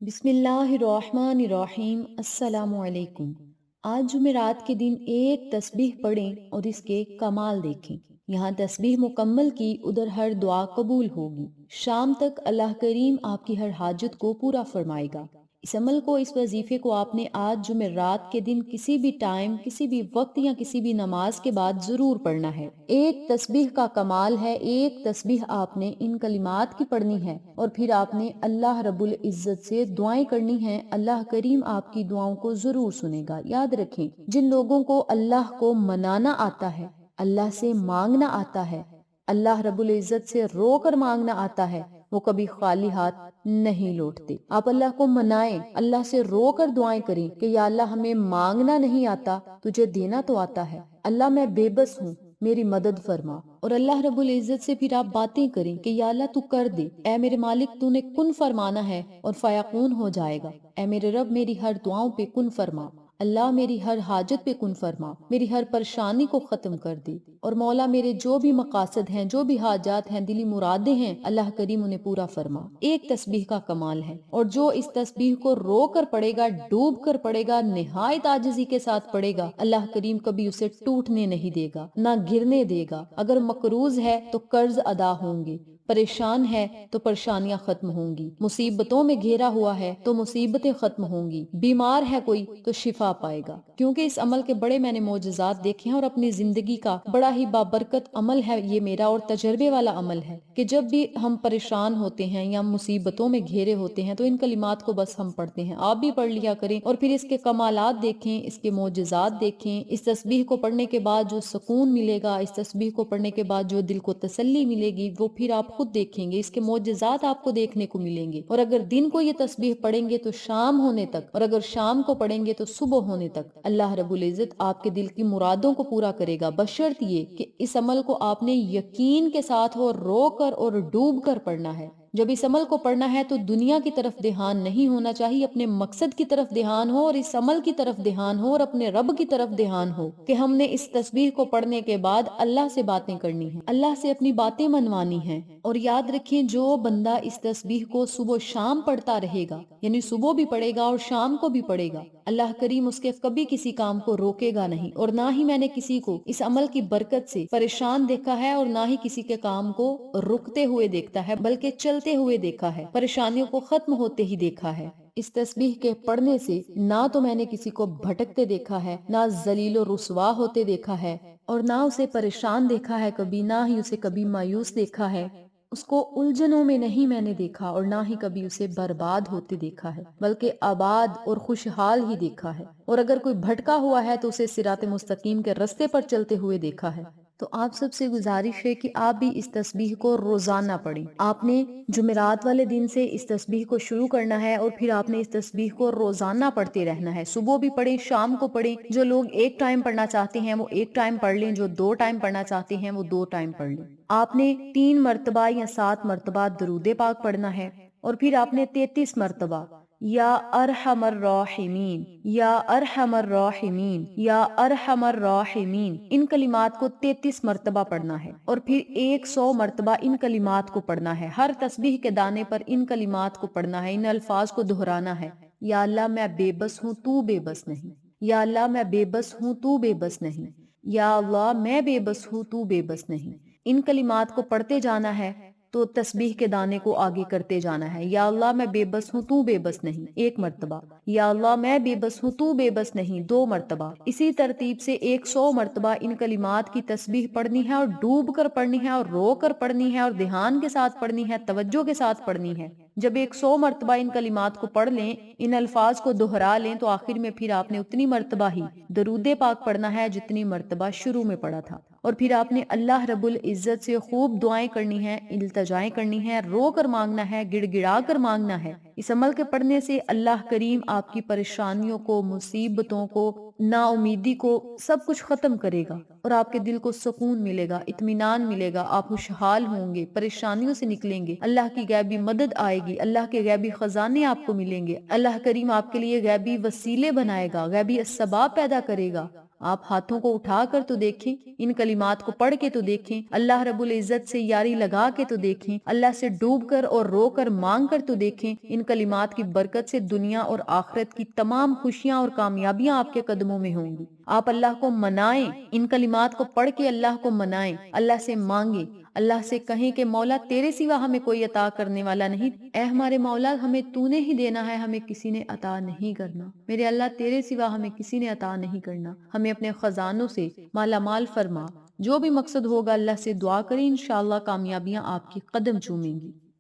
بسم اللہ الرحمن الرحیم۔ السلام علیکم۔ آج جمعرات کے دن ایک تسبیح پڑھیں اور اس کے کمال دیکھیں۔ یہاں تسبیح مکمل کی ادھر ہر دعا قبول ہوگی۔ شام تک اللہ کریم آپ کی ہر حاجت کو پورا فرمائے گا۔ اس عمل کو، اس وظیفے کو آپ نے آج جمعرات کے دن کسی بھی ٹائم، کسی بھی وقت یا کسی بھی نماز کے بعد ضرور پڑھنا ہے۔ ایک تسبیح کا کمال ہے، ایک تسبیح آپ نے ان کلمات کی پڑھنی ہے اور پھر آپ نے اللہ رب العزت سے دعائیں کرنی ہیں۔ اللہ کریم آپ کی دعاؤں کو ضرور سنے گا۔ یاد رکھیں، جن لوگوں کو اللہ کو منانا آتا ہے، اللہ سے مانگنا آتا ہے، اللہ رب العزت سے رو کر مانگنا آتا ہے، وہ کبھی خالی ہاتھ نہیں لوٹتے۔ آپ اللہ کو منائیں، اللہ سے رو کر دعائیں کریں کہ یا اللہ ہمیں مانگنا نہیں آتا، تجھے دینا تو آتا ہے۔ اللہ میں بے بس ہوں، میری مدد فرما۔ اور اللہ رب العزت سے پھر آپ باتیں کریں کہ یا اللہ تو کر دے، اے میرے مالک تو نے کن فرمانا ہے اور فیکون ہو جائے گا۔ اے میرے رب میری ہر دعاؤں پہ کن فرما، اللہ میری ہر حاجت پہ کن فرما، میری ہر پریشانی کو ختم کر دے، اور مولا میرے جو بھی مقاصد ہیں، جو بھی حاجات ہیں، دلی مرادیں ہیں، اللہ کریم انہیں پورا فرما۔ ایک تسبیح کا کمال ہے، اور جو اس تسبیح کو رو کر پڑے گا، ڈوب کر پڑے گا، نہایت عاجزی کے ساتھ پڑے گا، اللہ کریم کبھی اسے ٹوٹنے نہیں دے گا، نہ گرنے دے گا۔ اگر مقروض ہے تو قرض ادا ہوں گے، پریشان ہے تو پریشانیاں ختم ہوں گی، مصیبتوں میں گھیرا ہوا ہے تو مصیبتیں ختم ہوں گی، بیمار ہے کوئی تو شفا پائے گا۔ کیونکہ اس عمل کے بڑے میں نے معجزات دیکھے ہیں، اور اپنی زندگی کا بڑا ہی بابرکت عمل ہے یہ میرا، اور تجربے والا عمل ہے کہ جب بھی ہم پریشان ہوتے ہیں یا مصیبتوں میں گھیرے ہوتے ہیں تو ان کلمات کو بس ہم پڑھتے ہیں۔ آپ بھی پڑھ لیا کریں اور پھر اس کے کمالات دیکھیں، اس کے معجزات دیکھیں۔ اس تسبیح کو پڑھنے کے بعد جو سکون ملے گا، اس تسبیح کو پڑھنے کے بعد جو دل کو تسلی ملے گی، وہ پھر آپ خود دیکھیں گے، اس کے معجزات آپ کو دیکھنے کو ملیں گے۔ اور اگر دن کو یہ تسبیح پڑھیں گے تو شام ہونے تک، اور اگر شام کو پڑھیں گے تو صبح ہونے تک اللہ رب العزت آپ کے دل کی مرادوں کو پورا کرے گا، بشرط یہ کہ اس عمل کو آپ نے یقین کے ساتھ اور رو کر اور ڈوب کر پڑھنا ہے۔ جب اس عمل کو پڑھنا ہے تو دنیا کی طرف دھیان نہیں ہونا چاہیے، اپنے مقصد کی طرف دھیان ہو، اور اس عمل کی طرف دھیان ہو، اور اپنے رب کی طرف دھیان ہو کہ ہم نے اس تسبیح کو پڑھنے کے بعد اللہ سے باتیں کرنی ہیں، اللہ سے اپنی باتیں منوانی ہیں۔ اور یاد رکھیں، جو بندہ اس تسبیح کو صبح و شام پڑھتا رہے گا، یعنی صبح بھی پڑھے گا اور شام کو بھی پڑھے گا، اللہ کریم اس کے کبھی کسی کام کو روکے گا نہیں، اور نہ ہی میں نے کسی کو اس عمل کی برکت سے پریشان دیکھا ہے، اور نہ ہی کسی کے کام کو رکتے ہوئے دیکھتا ہے، بلکہ چلتے ہوئے دیکھا ہے، پریشانیوں کو ختم ہوتے ہی دیکھا ہے۔ اس تسبیح کے پڑھنے سے نہ تو میں نے کسی کو بھٹکتے دیکھا ہے، نہ ذلیل و رسوا ہوتے دیکھا ہے، اور نہ اسے پریشان دیکھا ہے کبھی، نہ ہی اسے کبھی مایوس دیکھا ہے، اس کو الجھنوں میں نہیں میں نے دیکھا، اور نہ ہی کبھی اسے برباد ہوتے دیکھا ہے، بلکہ آباد اور خوشحال ہی دیکھا ہے۔ اور اگر کوئی بھٹکا ہوا ہے تو اسے صراط مستقیم کے رستے پر چلتے ہوئے دیکھا ہے۔ تو آپ سب سے گزارش ہے کہ آپ بھی اس تسبیح کو روزانہ پڑھیں۔ آپ نے جمعرات والے دن سے اس تسبیح کو شروع کرنا ہے، اور پھر آپ نے اس تسبیح کو روزانہ پڑھتے رہنا ہے۔ صبح بھی پڑھیں، شام کو پڑھیں۔ جو لوگ ایک ٹائم پڑھنا چاہتے ہیں وہ ایک ٹائم پڑھ لیں، جو 2 ٹائم پڑھنا چاہتے ہیں وہ 2 ٹائم پڑھ لیں۔ آپ نے 3 مرتبہ یا 7 مرتبہ درود پاک پڑھنا ہے، اور پھر آپ نے 33 مرتبہ یا ارحم الراحمین، یا ارحم الراحمین، یا ارحم الراحمین، ان کلمات کو 33 مرتبہ پڑھنا ہے، اور پھر 100 مرتبہ ان کلمات کو پڑھنا ہے۔ ہر تسبیح کے دانے پر ان کلمات کو پڑھنا ہے، ان الفاظ کو دہرانا ہے۔ یا اللہ میں بے بس ہوں، تو بے بس نہیں۔ یا اللہ میں بے بس ہوں، تو بے بس نہیں۔ یا اللہ میں بے بس ہوں، تو بے بس نہیں۔ ان کلمات کو پڑھتے جانا ہے تو تسبیح کے دانے کو آگے کرتے جانا ہے۔ یا اللہ میں بے بس ہوں، تو بے بس نہیں، 1 مرتبہ۔ یا اللہ میں بے بس ہوں، تو بے بس نہیں، 2 مرتبہ۔ اسی ترتیب سے 100 مرتبہ ان کلمات کی تسبیح پڑھنی ہے، اور ڈوب کر پڑھنی ہے، اور رو کر پڑھنی ہے، اور دھیان کے ساتھ پڑھنی ہے، توجہ کے ساتھ پڑھنی ہے۔ جب 100 مرتبہ ان کلمات کو پڑھ لیں، ان الفاظ کو دہرا لیں، تو آخر میں پھر آپ نے اتنی مرتبہ ہی درود پاک پڑھنا ہے جتنی مرتبہ شروع میں پڑھا تھا، اور پھر آپ نے اللہ رب العزت سے خوب دعائیں کرنی ہیں، التجائیں کرنی ہیں، رو کر مانگنا ہے، گڑ گڑا کر مانگنا ہے۔ اس عمل کے پڑھنے سے اللہ کریم آپ کی پریشانیوں کو، مصیبتوں کو، نا امیدی کو سب کچھ ختم کرے گا، اور آپ کے دل کو سکون ملے گا، اطمینان ملے گا، آپ خوشحال ہوں گے، پریشانیوں سے نکلیں گے، اللہ کی غیبی مدد آئے گی، اللہ کے غیبی خزانے آپ کو ملیں گے، اللہ کریم آپ کے لیے غیبی وسیلے بنائے گا، غیبی اسباب پیدا کرے گا، آپ ہاتھوں کو اٹھا کر تو دیکھیں، ان کلمات کو پڑھ کے تو دیکھیں، اللہ رب العزت سے یاری لگا کے تو دیکھیں، اللہ سے ڈوب کر اور رو کر مانگ کر تو دیکھیں۔ ان کلمات کی برکت سے دنیا اور آخرت کی تمام خوشیاں اور کامیابیاں آپ کے قدموں میں ہوں گی۔ آپ اللہ کو منائیں، ان کلمات کو پڑھ کے اللہ کو منائیں، اللہ سے مانگیں، اللہ سے کہیں کہ مولا تیرے سوا ہمیں کوئی عطا کرنے والا نہیں، اے ہمارے مولا ہمیں تو نے ہی دینا ہے، ہمیں کسی نے عطا نہیں کرنا، میرے اللہ تیرے سوا ہمیں کسی نے عطا نہیں کرنا، ہمیں اپنے خزانوں سے مالا مال فرما۔ جو بھی مقصد ہوگا اللہ سے دعا کریں، انشاءاللہ کامیابیاں آپ کی قدم چومیں گی۔